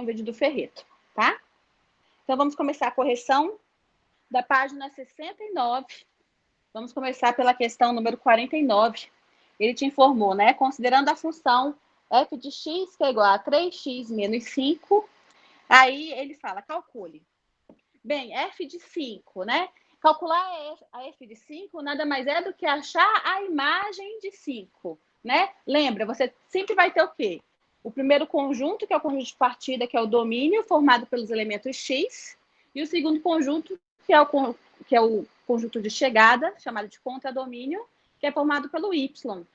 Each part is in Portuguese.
um vídeo do Ferreto, tá? Então, vamos começar a correção da página 69. Vamos começar pela questão número 49. Ele te informou, né? Considerando a função f de x, que é igual a 3x menos 5, aí ele fala, calcule. Bem, f de 5, né? Calcular a f de 5 nada mais é do que achar a imagem de 5, né? Lembra, você sempre vai ter o quê? O primeiro conjunto, que é o conjunto de partida, que é o domínio, formado pelos elementos x, e o segundo conjunto, que é o conjunto de chegada, chamado de contradomínio, que é formado pelo y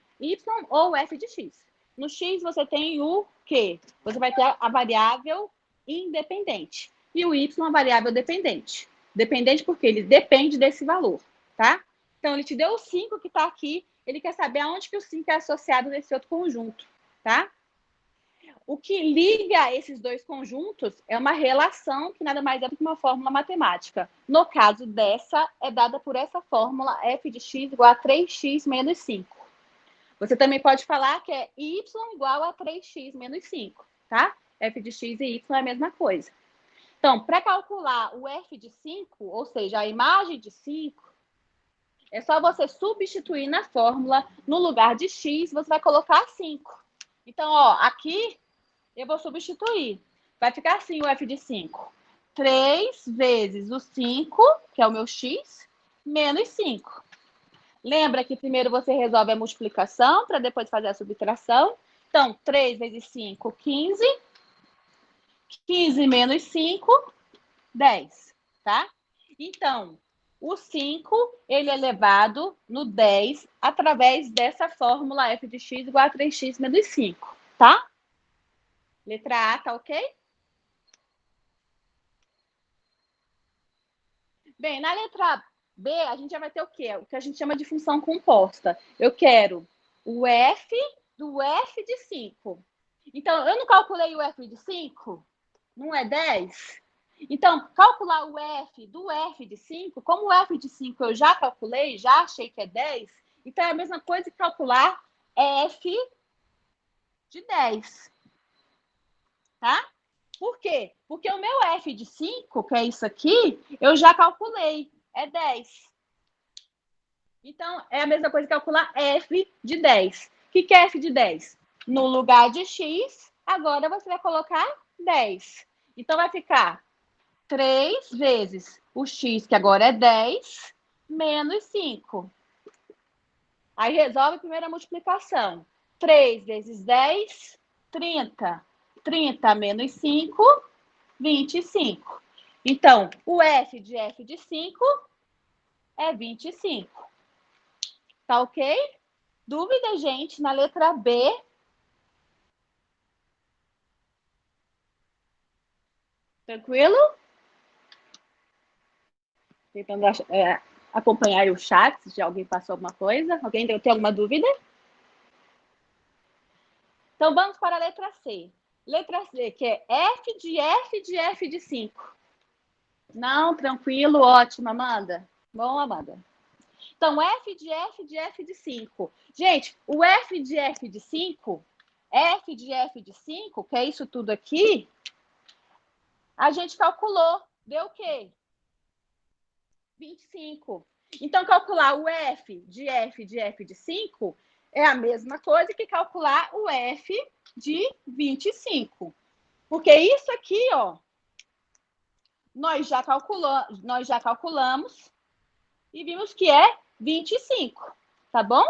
ou f de x. No x, você tem o quê? Você vai ter a variável independente. E o y, a variável dependente. Dependente porque ele depende desse valor, tá? Então, ele te deu o 5 que está aqui, ele quer saber aonde que o 5 é associado nesse outro conjunto, tá? O que liga esses dois conjuntos é uma relação que nada mais é do que uma fórmula matemática. No caso dessa, é dada por essa fórmula f de x igual a 3x menos 5. Você também pode falar que é y igual a 3x menos 5, tá? F de x e y é a mesma coisa. Então, para calcular o f de 5, ou seja, a imagem de 5, é só você substituir na fórmula, no lugar de x, você vai colocar 5. Então, ó, aqui eu vou substituir. Vai ficar assim o f de 5. 3 vezes o 5, que é o meu x, menos 5. Lembra que primeiro você resolve a multiplicação, para depois fazer a subtração. Então, 3 vezes 5, 15. 15 menos 5, 10, tá? Então, o 5, ele é elevado no 10 através dessa fórmula f de x igual a 3x menos 5, tá? Letra A, tá ok? Bem, na letra B, a gente já vai ter o quê? O que a gente chama de função composta. Eu quero o f do f de 5. Então, eu não calculei o f de 5? Não é 10? Então, calcular o f do f de 5, como o f de 5 eu já calculei, já achei que é 10, então é a mesma coisa que calcular f de 10. Tá? Por quê? Porque o meu f de 5, que é isso aqui, eu já calculei, é 10. Então, é a mesma coisa que calcular f de 10. O que é f de 10? No lugar de x, agora você vai colocar 10. Então, vai ficar 3 vezes o x, que agora é 10, menos 5. Aí, resolve a primeira multiplicação. 3 vezes 10, 30. 30 menos 5, 25. Então, o f de 5 é 25. Tá ok? Dúvida, gente, na letra B? Tranquilo? Tentando acompanhar o chat, se alguém passou alguma coisa. Alguém tem alguma dúvida? Então, vamos para a letra C. Letra C, que é f de 5. Não, tranquilo, ótimo, Amanda. Bom, Amanda. Então, f de 5. Gente, o f de 5, que é isso tudo aqui, a gente calculou. Deu o quê? 25. Então, calcular o f de 5 é a mesma coisa que calcular o f de 25. Porque isso aqui, ó, nós já calculamos e vimos que é 25, tá bom?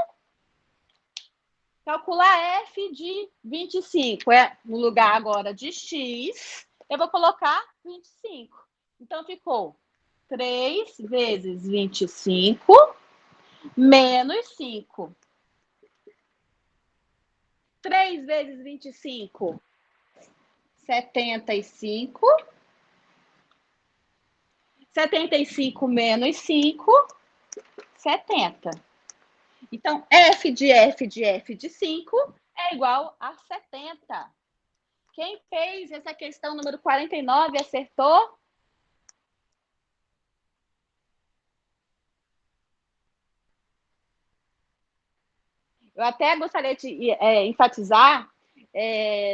Calcular f de 25 é no lugar agora de x, eu vou colocar 25. Então, ficou 3 vezes 25 menos 5. 3 vezes 25, 75. 75 menos 5, 70. Então, f de 5 é igual a 70. Quem fez essa questão número 49 acertou? Eu até gostaria de enfatizar,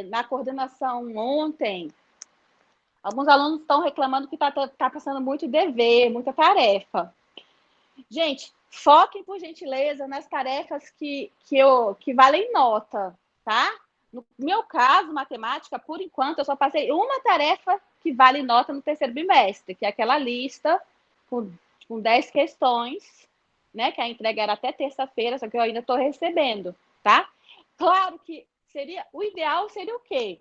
na coordenação ontem, Alguns alunos estão reclamando que tá passando muito dever, muita tarefa. Gente, foquem, por gentileza, nas tarefas que valem nota, tá? No meu caso, matemática, por enquanto, eu só passei uma tarefa que vale nota no terceiro bimestre, que é aquela lista com 10 questões, né? Que a entrega era até terça-feira, só que eu ainda estou recebendo, tá? Claro que o ideal seria o quê?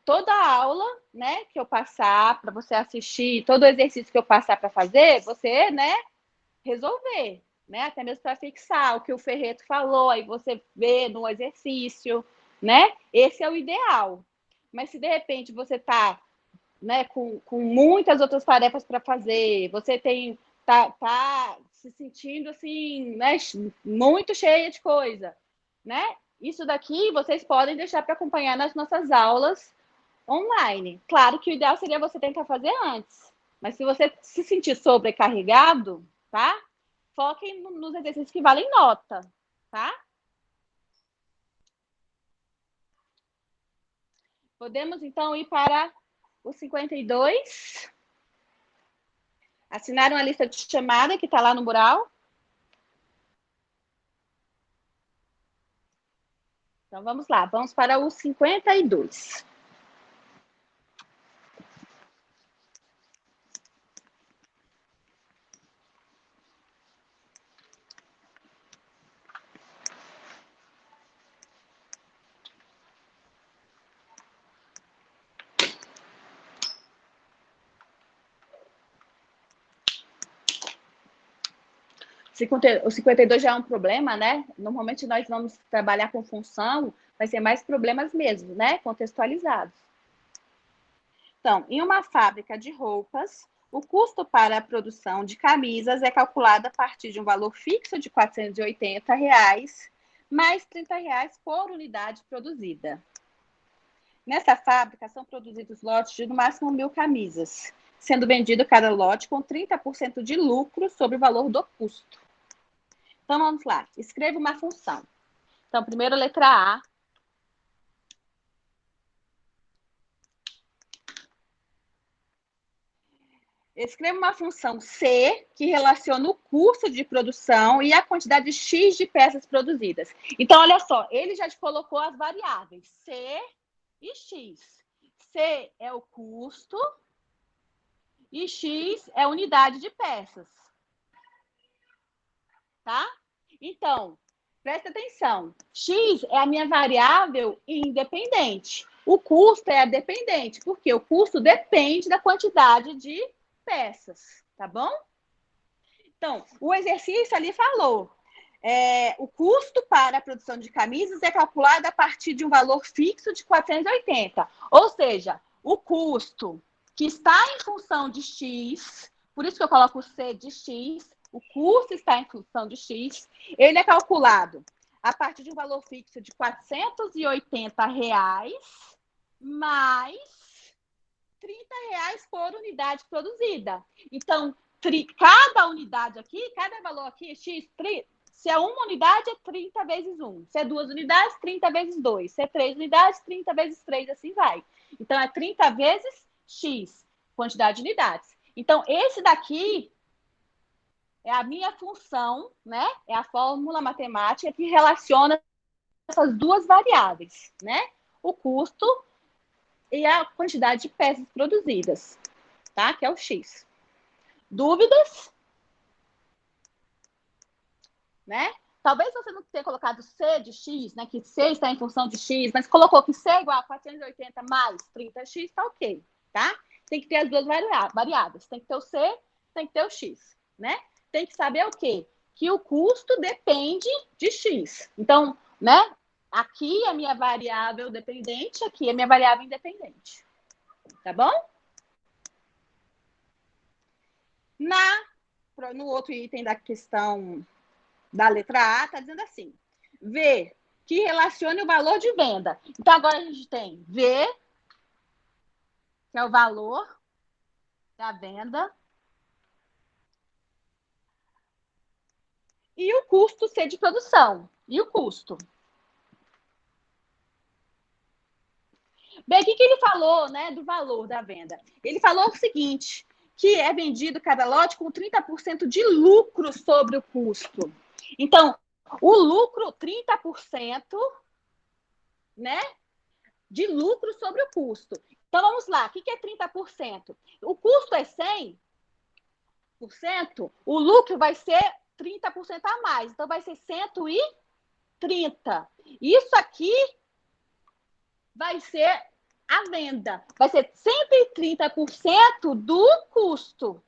Toda a aula, né, que eu passar para você assistir, todo o exercício que eu passar para fazer, você, né, resolver, né? Até mesmo para fixar o que o Ferreto falou, aí você vê no exercício, né? Esse é o ideal. Mas se de repente você está, né, com muitas outras tarefas para fazer, você tá se sentindo assim, né, muito cheia de coisa, né? Isso daqui vocês podem deixar para acompanhar nas nossas aulas online. Claro que o ideal seria você tentar fazer antes, mas se você se sentir sobrecarregado, tá? Foquem nos exercícios que valem nota, tá? Podemos, então, ir para o 52. Assinaram a lista de chamada que está lá no mural? Então, vamos lá. Vamos para o 52. O 52 já é um problema, né? Normalmente nós vamos trabalhar com função, vai ser mais problemas mesmo, né? Contextualizados. Então, em uma fábrica de roupas, o custo para a produção de camisas é calculado a partir de um valor fixo de R$ 480, mais R$ 30 por unidade produzida. Nessa fábrica, são produzidos lotes de no máximo 1.000 camisas, sendo vendido cada lote com 30% de lucro sobre o valor do custo. Então, vamos lá. Escreva uma função. Então, primeiro, letra A. Escreva uma função C que relaciona o custo de produção e a quantidade X de peças produzidas. Então, olha só, ele já te colocou as variáveis C e X. C é o custo e X é a unidade de peças. Tá? Então, presta atenção. X é a minha variável independente. O custo é a dependente, porque o custo depende da quantidade de peças, tá bom? Então, o exercício ali falou, o custo para a produção de camisas é calculado a partir de um valor fixo de 480. Ou seja, o custo que está em função de X, por isso que eu coloco C de X, o custo está em função de X, ele é calculado a partir de um valor fixo de R$ 480 mais R$ 30 por unidade produzida. Então, cada unidade aqui, cada valor aqui, X, se é uma unidade, é 30 vezes 1. Se é 2 unidades, 30 vezes 2. Se é 3 unidades, 30 vezes 3, assim vai. Então, é 30 vezes X, quantidade de unidades. Então, esse daqui é a minha função, né? É a fórmula matemática que relaciona essas duas variáveis, né? O custo e a quantidade de peças produzidas, tá? Que é o X. Dúvidas? Né? Talvez você não tenha colocado C de X, né? Que C está em função de X, mas colocou que C é igual a 480 mais 30x, tá ok, tá? Tem que ter as duas variáveis. Tem que ter o C, tem que ter o X, né? Tem que saber o quê? Que o custo depende de X. Então, né? Aqui é a minha variável dependente, aqui é a minha variável independente. Tá bom? No outro item da questão da letra A, está dizendo assim: V, que relacione o valor de venda. Então, agora a gente tem V, que é o valor da venda, e o custo C de produção. E o custo. Bem, o que ele falou, né, do valor da venda? Ele falou o seguinte, que é vendido cada lote com 30% de lucro sobre o custo. Então, o lucro, 30%, né, de lucro sobre o custo. Então, vamos lá, o que é 30%? O custo é 100%, o lucro vai ser 30% a mais. Então, vai ser 130. Isso aqui vai ser a venda. Vai ser 130% do custo.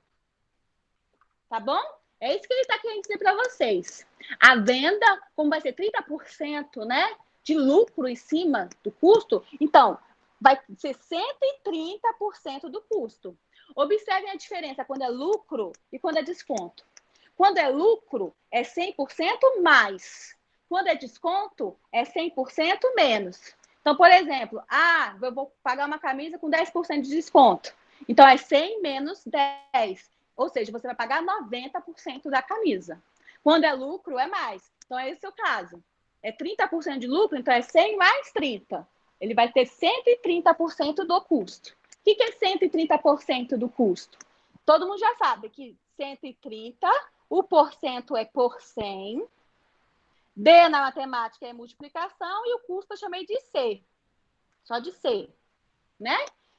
Tá bom? É isso que ele está querendo dizer para vocês. A venda, como vai ser 30%, né, de lucro em cima do custo, então, vai ser 130% do custo. Observem a diferença quando é lucro e quando é desconto. Quando é lucro, é 100% mais. Quando é desconto, é 100% menos. Então, por exemplo, eu vou pagar uma camisa com 10% de desconto. Então, é 100 menos 10. Ou seja, você vai pagar 90% da camisa. Quando é lucro, é mais. Então, é esse o caso. É 30% de lucro, então é 100 mais 30. Ele vai ter 130% do custo. O que é 130% do custo? Todo mundo já sabe que 130, o porcento é por 100. D na matemática é multiplicação e o custo eu chamei de C. Só de C, né?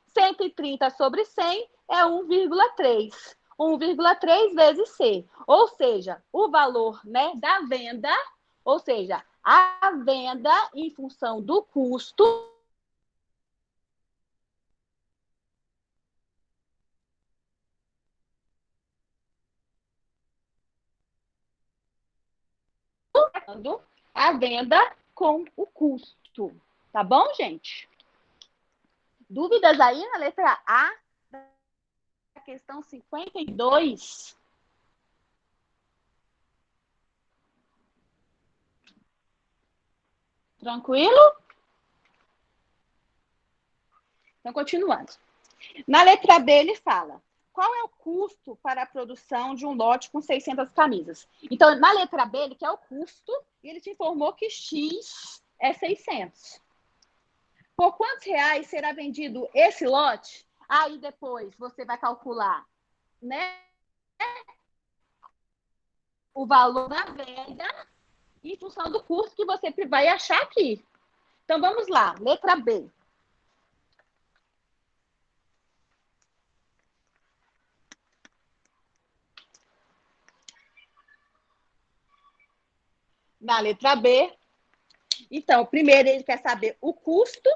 130 sobre 100 é 1,3. 1,3 vezes C. Ou seja, o valor, né, da venda, ou seja, a venda em função do custo a venda com o custo. Tá bom, gente? Dúvidas aí na letra A da questão 52? Tranquilo? Então, continuando. Na letra B, ele fala: qual é o custo para a produção de um lote com 600 camisas? Então, na letra B, ele quer o custo e ele te informou que X é 600. Por quantos reais será vendido esse lote? Aí depois você vai calcular, né, o valor da venda em função do custo que você vai achar aqui. Então, vamos lá. Letra B. Na letra B, então, primeiro ele quer saber o custo,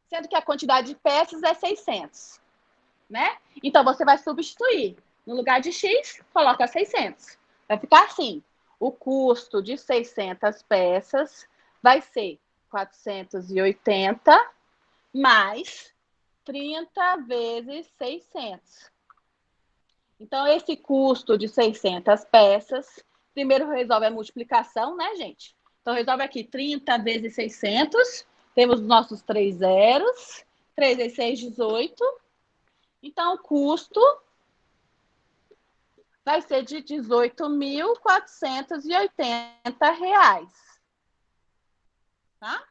sendo que a quantidade de peças é 600, né? Então, você vai substituir. No lugar de X, coloca 600. Vai ficar assim. O custo de 600 peças vai ser 480 mais 30 vezes 600. Então, esse custo de 600 peças, primeiro resolve a multiplicação, né, gente? Então, resolve aqui 30 vezes 600. Temos nossos 3 zeros. 3 vezes 6, 18. Então, o custo vai ser de R$18.480. Tá?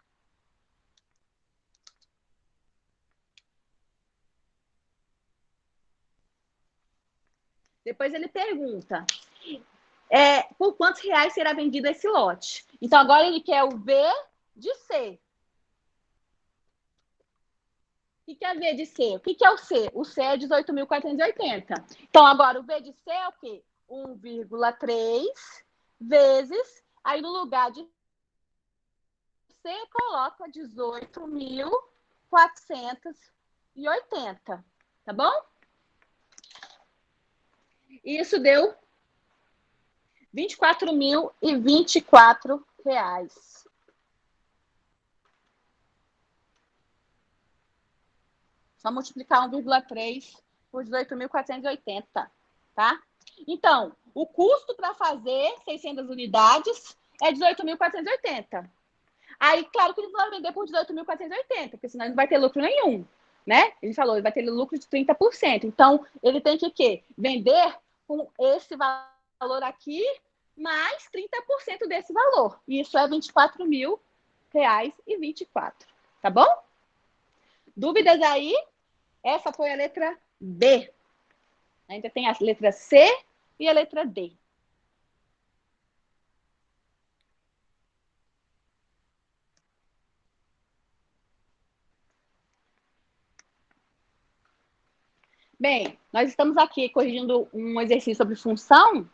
Depois ele pergunta, por quantos reais será vendido esse lote? Então, agora ele quer o V de C. O que é V de C? O que é o C? O C é 18.480. Então, agora o V de C é o quê? 1,3 vezes, aí no lugar de C, coloca 18.480. Tá bom? Isso deu R$24.024. Só multiplicar 1,3 por 18.480, tá? Então, o custo para fazer 600 unidades é 18.480. Aí, claro que ele vai vender por 18.480, porque senão ele não vai ter lucro nenhum, né? Ele falou, ele vai ter lucro de 30%. Então, ele tem que o quê? Vender com esse valor aqui, mais 30% desse valor. E isso é 24 mil R$1.200,24. Tá bom? Dúvidas aí? Essa foi a letra B. Ainda tem a letra C e a letra D. Bem, nós estamos aqui corrigindo um exercício sobre função,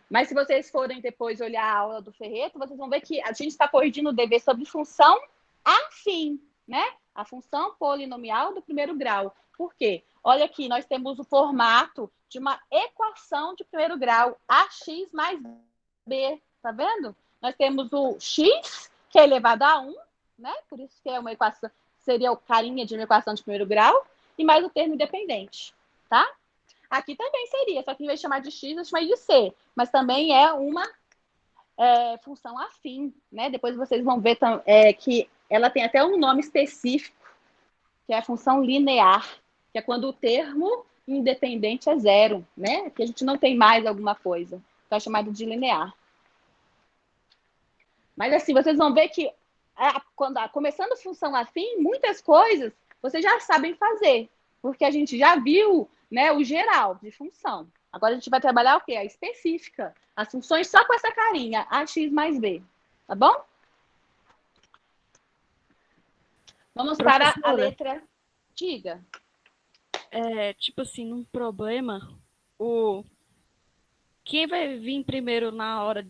mas se vocês forem depois olhar a aula do Ferreto, vocês vão ver que a gente está corrigindo o dever sobre função afim, né? A função polinomial do primeiro grau. Por quê? Olha aqui, nós temos o formato de uma equação de primeiro grau, ax mais b, tá vendo? Nós temos o x, que é elevado a 1, né? Por isso que é uma equação, seria o carinha de uma equação de primeiro grau, e mais o termo independente, tá? Aqui também seria, só que em vez de chamar de x, eu chamei de c, mas também é uma função afim, né? Depois vocês vão ver que ela tem até um nome específico, que é a função linear, que é quando o termo independente é zero, né? Que a gente não tem mais alguma coisa. Então é chamado de linear. Mas assim, vocês vão ver que começando função afim, muitas coisas vocês já sabem fazer, porque a gente já viu, né, o geral de função. Agora a gente vai trabalhar o quê? A específica. As funções só com essa carinha, ax mais b. Tá bom? Vamos para a letra. Diga. Tipo assim, num problema, quem vai vir primeiro na hora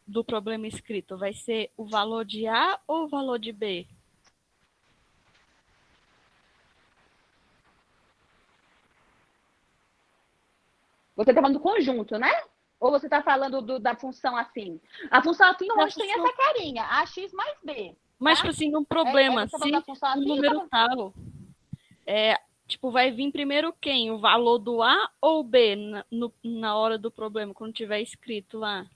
do problema escrito? Vai ser o valor de A ou o valor de B? Você está falando do conjunto, né? Ou você está falando da função afim? A função afim hoje tem essa carinha, ax mais b. Mas, tipo assim, num problema, um número tal, tipo, vai vir primeiro quem? O valor do A ou B na hora do problema, quando tiver escrito lá?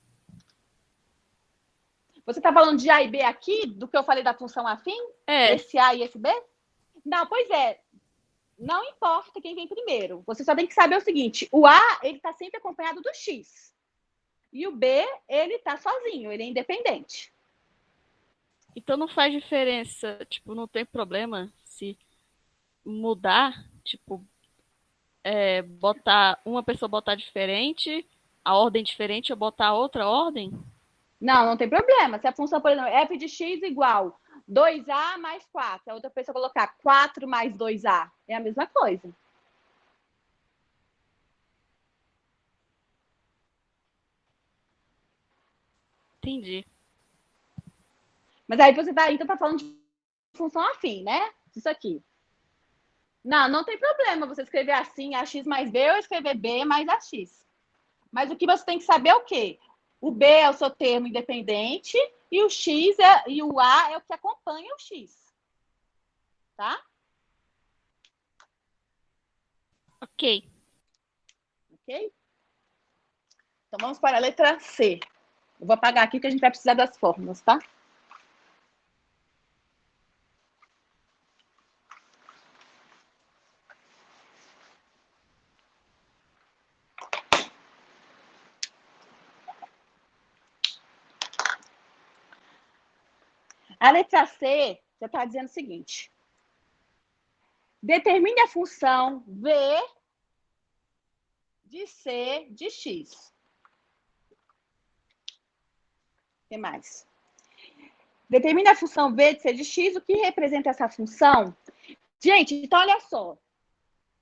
Você está falando de A e B aqui, do que eu falei da função afim? Esse A e esse B? Não, pois é. Não importa quem vem primeiro. Você só tem que saber o seguinte, o A, ele está sempre acompanhado do X. E o B, ele está sozinho, ele é independente. Então não faz diferença, tipo, não tem problema se mudar, tipo, botar uma pessoa botar diferente, a ordem diferente, ou botar outra ordem? Não tem problema. Se a função, por exemplo, f de x igual 2a mais 4, a outra pessoa colocar 4 mais 2a, é a mesma coisa. Entendi. Mas aí você tá falando de função afim, né? Isso aqui. Não tem problema você escrever assim, ax mais b, ou escrever b mais ax. Mas o que você tem que saber é o quê? O b é o seu termo independente e o x e o a é o que acompanha o x. Tá? Ok. Ok? Então vamos para a letra C. Eu vou apagar aqui que a gente vai precisar das fórmulas, tá? A letra C já está dizendo o seguinte. Determine a função V de C de X. O que mais? Determine a função V de C de X. O que representa essa função? Gente, então olha só.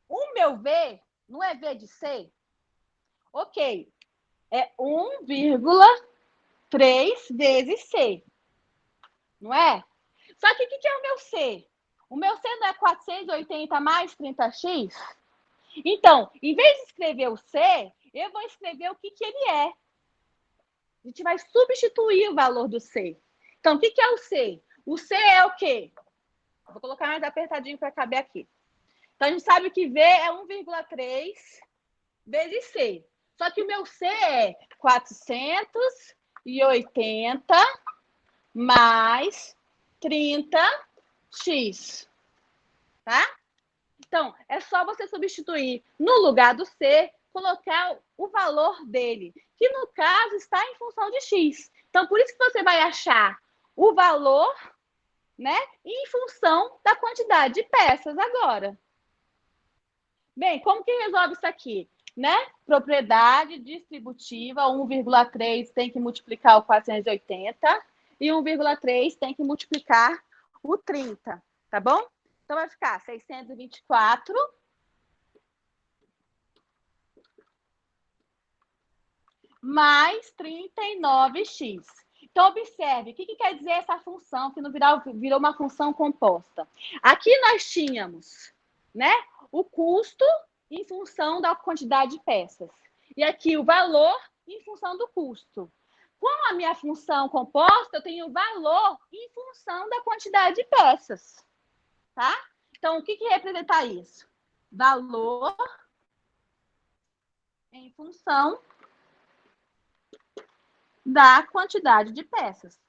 O meu V não é V de C? Ok. É 1,3 vezes C. Não é? Só que o que é o meu C? O meu C não é 480 mais 30x? Então, em vez de escrever o C, eu vou escrever o que ele é. A gente vai substituir o valor do C. Então, o que é o C? O C é o quê? Vou colocar mais apertadinho para caber aqui. Então, a gente sabe que V é 1,3 vezes C. Só que o meu C é 480 mais 30x. Tá? Então, é só você substituir no lugar do C, colocar o valor dele, que no caso está em função de x. Então, por isso que você vai achar o valor né? Em função da quantidade de peças agora. Bem, como que resolve isso aqui? Né? Propriedade distributiva, 1,3 tem que multiplicar o 480 e 1,3 tem que multiplicar o 30, tá bom? Então, vai ficar 624 mais 39x. Então, observe, o que quer dizer essa função que não virou uma função composta? Aqui nós tínhamos, né, o custo em função da quantidade de peças. E aqui o valor em função do custo. Com a minha função composta, eu tenho o valor em função da quantidade de peças. Tá? Então, o que representa isso? Valor em função da quantidade de peças.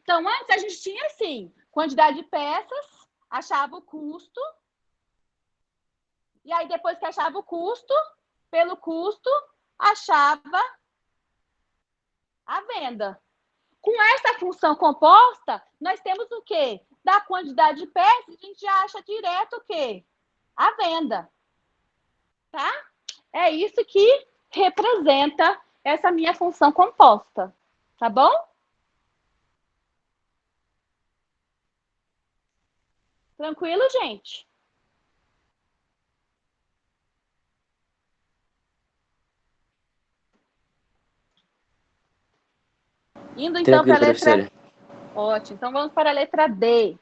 Então, antes a gente tinha assim, quantidade de peças, achava o custo, e aí depois que achava o custo, pelo custo, achava a venda. Com essa função composta, nós temos o quê? Da quantidade de peças, a gente já acha direto o quê? A venda. Tá? É isso que representa essa minha função composta. Tá bom? Tranquilo, gente? Indo então para a letra... Ótimo. Então vamos para a letra D. Deixa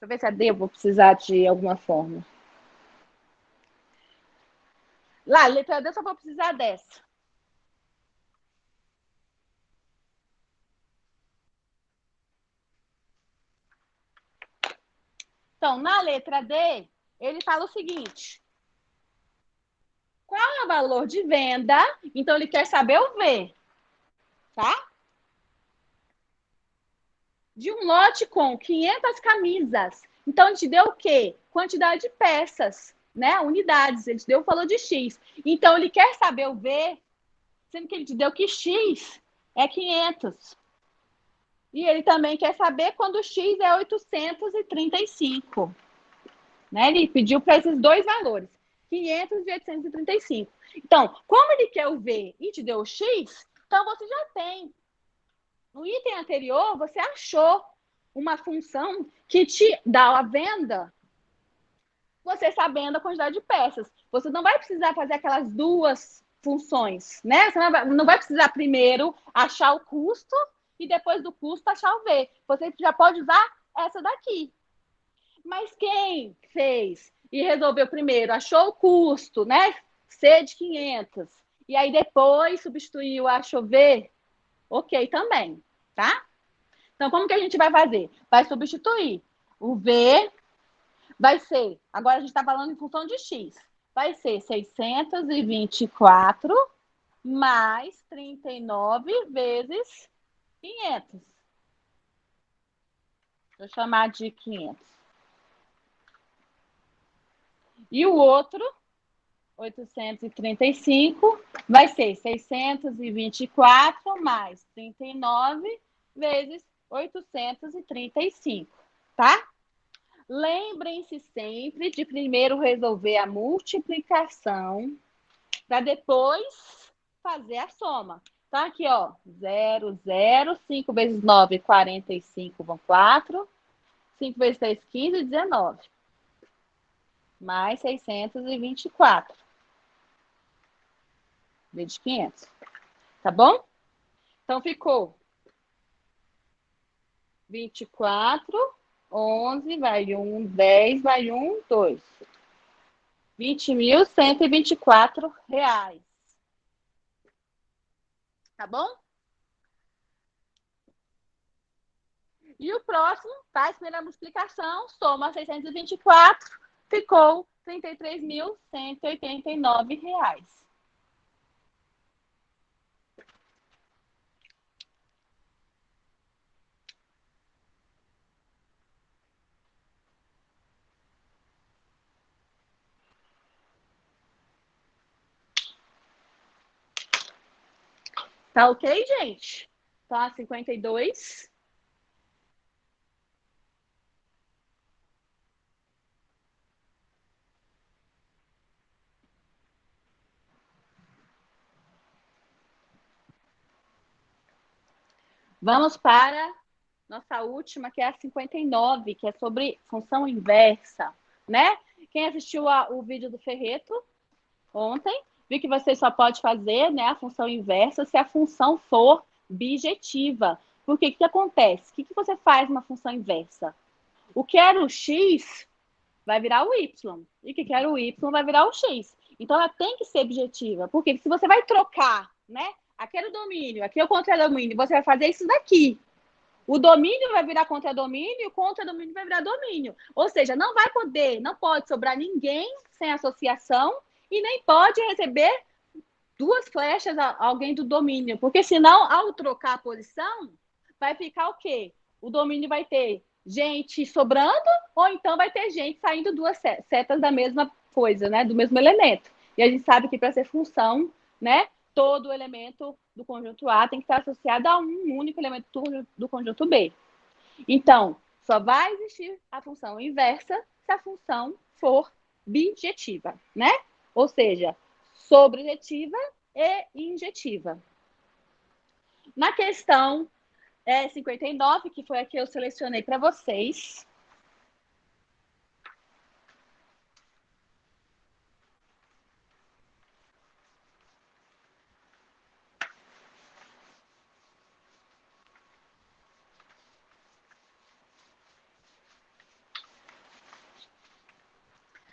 eu ver se a D eu vou precisar de alguma forma. Lá, letra D eu só vou precisar dessa. Então, na letra D, ele fala o seguinte. Qual é o valor de venda? Então, ele quer saber o V. Tá? De um lote com 500 camisas. Então, a gente deu o quê? Quantidade de peças, né? Unidades. Ele te deu o valor de X. Então, ele quer saber o V, sendo que ele te deu que X é 500. E ele também quer saber quando o X é 835. Né? Ele pediu para esses dois valores, 500 e 835. Então, como ele quer o V e te deu o X, então você já tem. No item anterior, você achou uma função que te dá a venda, você sabendo a quantidade de peças. Você não vai precisar fazer aquelas duas funções, né? Você não vai precisar primeiro achar o custo e depois do custo achar o V. Você já pode usar essa daqui. Mas quem fez e resolveu primeiro, achou o custo, né? C de 500, e aí depois substituiu, achou V, ok também, tá? Então, como que a gente vai fazer? Vai substituir. O V vai ser, agora a gente está falando em função de X, vai ser 624 mais 39 vezes 500. Vou chamar de 500. E o outro, 835, vai ser 624 mais 39 vezes 835, tá? Lembrem-se sempre de primeiro resolver a multiplicação para depois fazer a soma. Tá aqui, ó, 0, 0, 5 vezes 9, 45, vão 4. 5 vezes 3, 15, 19. Mais 624. Vezes 500. Tá bom? Então, ficou 24, 11, vai 1, 10, vai 1, 2. R$ 20.124. Tá bom? E o próximo, faz a primeira multiplicação, soma 624, ficou R$ 33.189. Tá ok, gente? Tá, 52. Vamos para nossa última, que é a 59, que é sobre função inversa, né? Quem assistiu o vídeo do Ferreto ontem, viu que você só pode fazer, né, a função inversa se a função for bijetiva. Porque o que acontece? O que você faz numa função inversa? O que era o x vai virar o y. E o que era o y vai virar o x. Então, ela tem que ser objetiva. Porque se você vai trocar, né? Aqui era o domínio, aqui é o contradomínio, você vai fazer isso daqui. O domínio vai virar contradomínio, o contradomínio vai virar domínio. Ou seja, não pode sobrar ninguém sem associação e nem pode receber duas flechas a alguém do domínio. Porque senão, ao trocar a posição, vai ficar o quê? O domínio vai ter gente sobrando ou então vai ter gente saindo duas setas da mesma coisa, né? Do mesmo elemento. E a gente sabe que para ser função, né? Todo elemento do conjunto A tem que estar associado a um único elemento do conjunto B. Então, só vai existir a função inversa se a função for bijetiva, né? Ou seja, sobrejetiva e injetiva. Na questão 59, que foi a que eu selecionei para vocês,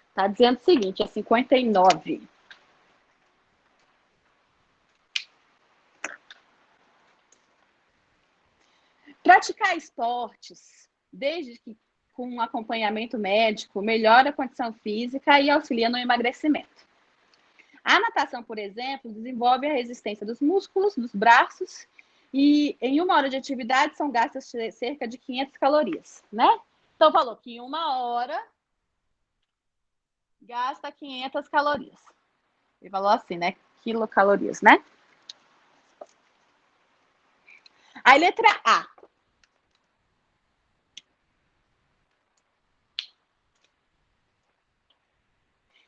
está dizendo o seguinte, 59. Praticar esportes, desde que com acompanhamento médico, melhora a condição física e auxilia no emagrecimento. A natação, por exemplo, desenvolve a resistência dos músculos, dos braços, e em 1 hora de atividade são gastas cerca de 500 calorias, né? Então, falou que em 1 hora gasta 500 calorias. Ele falou assim, né? Quilocalorias, né? Aí, letra A.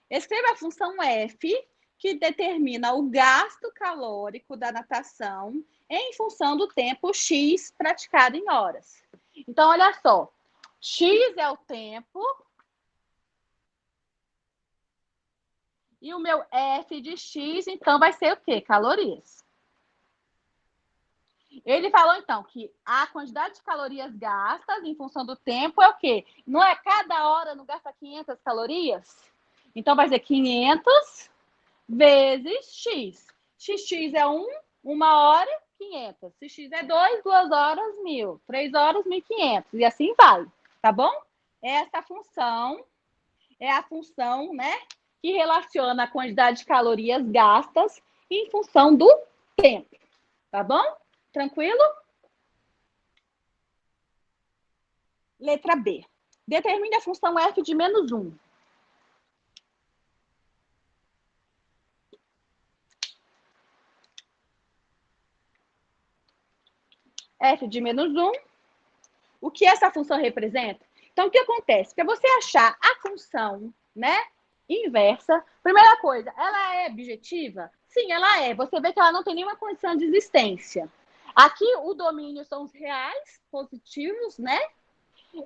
Escreva a função F, que determina o gasto calórico da natação em função do tempo X praticado em horas. Então, olha só. X é o tempo. E o meu F de X, então, vai ser o quê? Calorias. Ele falou, então, que a quantidade de calorias gastas em função do tempo é o quê? Não é cada hora não gasta 500 calorias? Então, vai ser 500 vezes X. XX é 1 hora, 500. Se X é 2, 2 horas, 1.000. 3 horas, 1.500. E assim vai, tá bom? Essa função é a função, né, que relaciona a quantidade de calorias gastas em função do tempo. Tá bom? Tranquilo? Letra B. Determine a função f de menos 1. F de menos 1. O que essa função representa? Então, o que acontece? Para você achar a função, né, inversa, primeira coisa, ela é objetiva? Sim, ela é. Você vê que ela não tem nenhuma condição de existência. Aqui, o domínio são os reais positivos, né?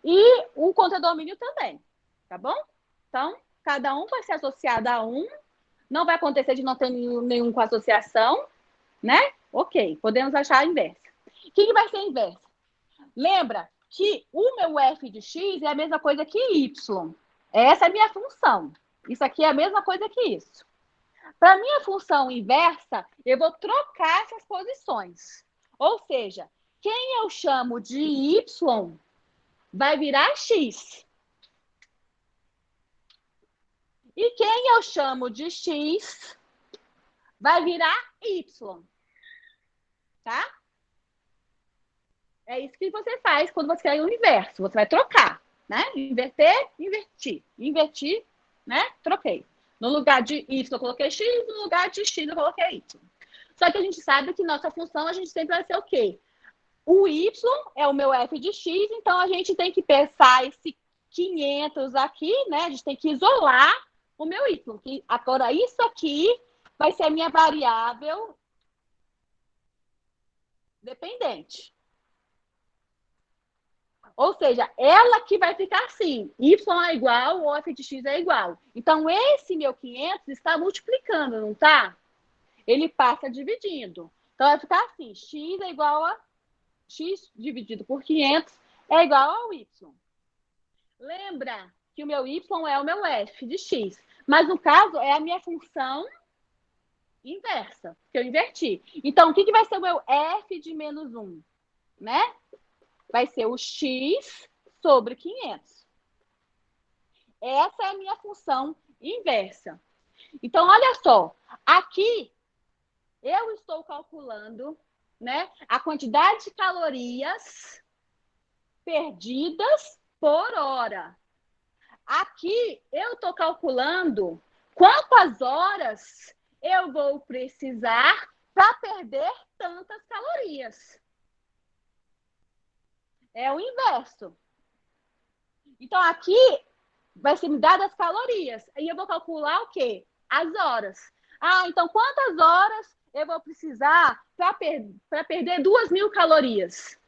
E o contradomínio também, tá bom? Então, cada um vai ser associado a um. Não vai acontecer de não ter nenhum com associação, né? Ok, podemos achar a inversa. O que vai ser a inversa? Lembra que o meu f de x é a mesma coisa que y. Essa é a minha função. Isso aqui é a mesma coisa que isso. Para minha função inversa, eu vou trocar essas posições. Ou seja, quem eu chamo de y vai virar x. E quem eu chamo de x vai virar y. Tá? É isso que você faz quando você quer o inverso. Você vai trocar, né? Inverter, invertir. Invertir, né? Troquei. No lugar de y eu coloquei x, no lugar de x eu coloquei y. Só que a gente sabe que nossa função, a gente sempre vai ser o quê? O y é o meu f de x, então a gente tem que pensar esse 500 aqui, né? A gente tem que isolar o meu y. Que agora, isso aqui vai ser a minha variável dependente. Ou seja, ela que vai ficar assim, y é igual, ou f de x é igual. Então, esse meu 500 está multiplicando, não está? Ele passa dividindo. Então, vai ficar assim, x é igual a x dividido por 500 é igual ao y. Lembra que o meu y é o meu f de x. Mas, no caso, é a minha função inversa, que eu inverti. Então, o que vai ser o meu f de menos 1? Né? Vai ser o x sobre 500. Essa é a minha função inversa. Então, olha só. Aqui, eu estou calculando, né, a quantidade de calorias perdidas por hora. Aqui, eu estou calculando quantas horas eu vou precisar para perder tantas calorias. É o inverso. Então, aqui vai ser me dado as calorias. E eu vou calcular o quê? As horas. Ah, então quantas horas eu vou precisar para perder 2.000 calorias?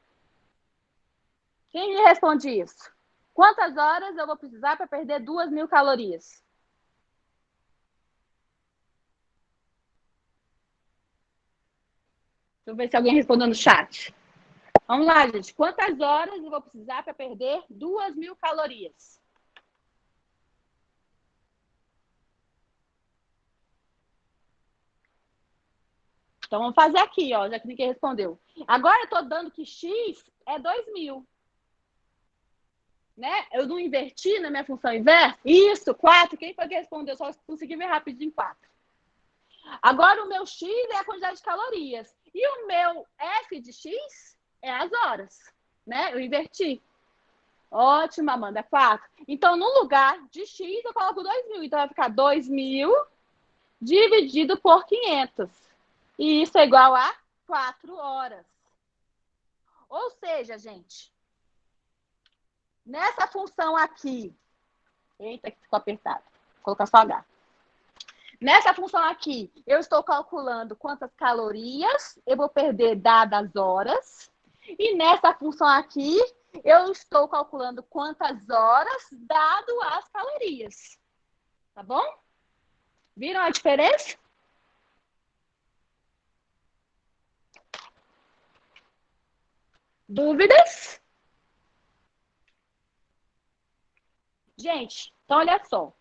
Quem me responde isso? Quantas horas eu vou precisar para perder 2.000 calorias? Deixa eu ver se alguém respondeu no chat. Vamos lá, gente. Quantas horas eu vou precisar para perder 2.000 calorias? Então, vamos fazer aqui, ó, já que ninguém respondeu. Agora, eu estou dando que x é 2.000. Né? Eu não inverti na minha função inversa? Isso, 4. Quem foi que respondeu? Só consegui ver rapidinho 4. Agora, o meu x é a quantidade de calorias. E o meu f de x é as horas. Né? Eu inverti. Ótimo, Amanda. 4. Então, no lugar de x, eu coloco 2.000. Então, vai ficar 2.000 dividido por 500. E isso é igual a 4 horas. Ou seja, gente, nessa função aqui... Eita, que ficou apertado. Vou colocar só H. Nessa função aqui, eu estou calculando quantas calorias eu vou perder dadas as horas. E nessa função aqui, eu estou calculando quantas horas dado as calorias. Tá bom? Viram a diferença? Dúvidas? Gente, então olha só.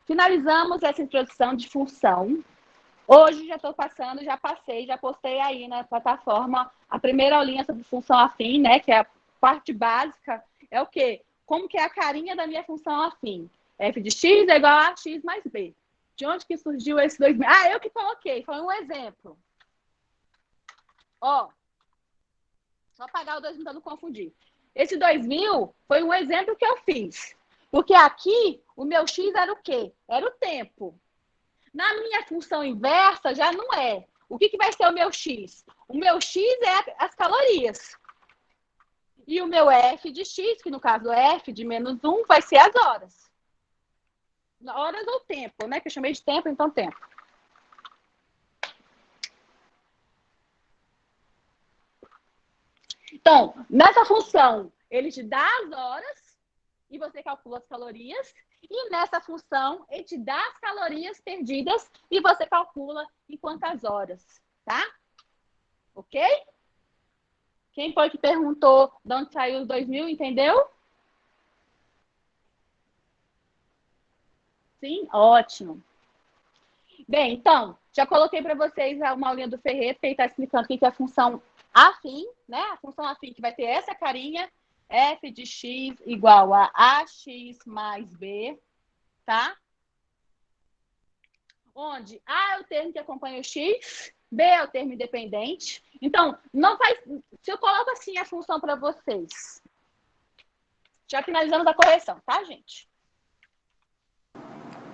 Finalizamos essa introdução de função. Hoje já estou passando, já passei, já postei aí na plataforma a primeira aulinha sobre função afim, né? Que é a parte básica. É o quê? Como que é a carinha da minha função afim? F de x é igual a x mais b. De onde que surgiu esse 2.000? Ah, eu que coloquei. Foi um exemplo. Ó. Só apagar o 2.000 para não confundir. Esse 2.000 foi um exemplo que eu fiz. Porque aqui, o meu x era o quê? Era o tempo. Na minha função inversa, já não é. O que vai ser o meu x? O meu x é as calorias. E o meu f de x, que no caso é f de menos 1, vai ser as horas. Horas ou tempo, né? Que eu chamei de tempo, então tempo. Então, nessa função, ele te dá as horas e você calcula as calorias. E nessa função, ele te dá as calorias perdidas e você calcula em quantas horas, tá? Ok? Quem foi que perguntou de onde saiu os 2.000, entendeu? Sim? Ótimo. Bem, então, já coloquei para vocês uma aulinha do Ferreto, que ele está explicando o que é a função afim, né? A função afim que vai ter essa carinha, f de x igual a ax mais b, tá? Onde A é o termo que acompanha o x, B é o termo independente. Então, não faz... Se eu coloco assim a função para vocês, já finalizamos a correção, tá, gente?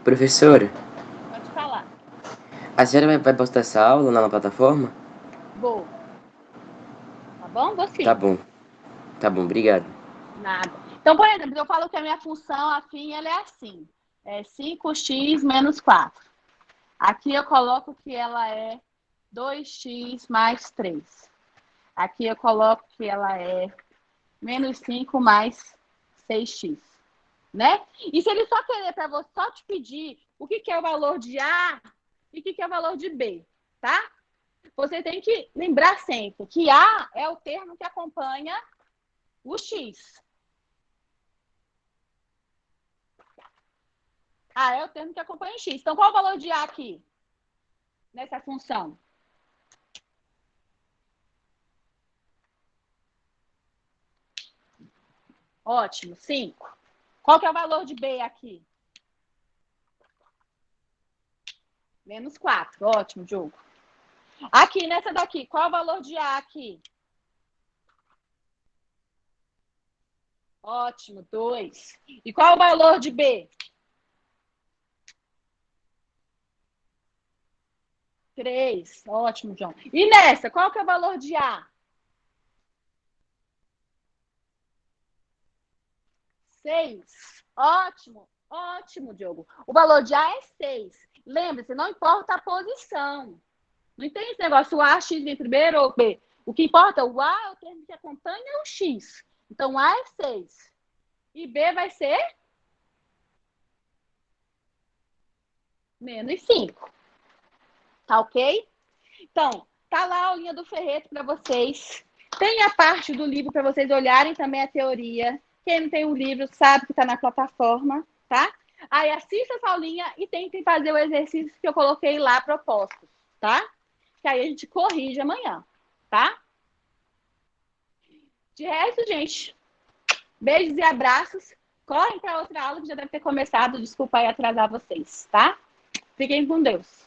Professora, Pode falar. a senhora vai postar essa aula lá na plataforma? Vou. Tá bom? Você. Tá bom, obrigado. Nada. Então, por exemplo, eu falo que a minha função afim ela é assim. É 5x menos 4. Aqui eu coloco que ela é 2x mais 3. Aqui eu coloco que ela é menos 5 mais 6x. Né? E se ele só querer para você, só te pedir o que é o valor de A e o que é o valor de B, tá? Você tem que lembrar sempre que A é o termo que acompanha o X. A é o termo que acompanha o X. Então, qual o valor de A aqui? Nessa função? Ótimo, 5. Qual que é o valor de B aqui? Menos 4. Ótimo, Diogo. Aqui, nessa daqui, qual é o valor de A aqui? Ótimo, 2. E qual é o valor de B? 3. Ótimo, João. E nessa, qual que é o valor de A? 6. Ótimo, ótimo, Diogo. O valor de A é 6. Lembre-se, não importa a posição. Não tem esse negócio A, X vem primeiro ou B. O que importa, o A é o termo que acompanha o X. Então, A é 6. E B vai ser menos 5. Tá ok? Então, tá lá a aulinha do Ferreto para vocês. Tem a parte do livro para vocês olharem também a teoria. Quem não tem o livro sabe que está na plataforma, tá? Aí assista essa aulinha e tentem fazer o exercício que eu coloquei lá propostos, tá? Que aí a gente corrige amanhã, tá? De resto, gente, beijos e abraços. Correm para outra aula que já deve ter começado. Desculpa aí atrasar vocês, tá? Fiquem com Deus.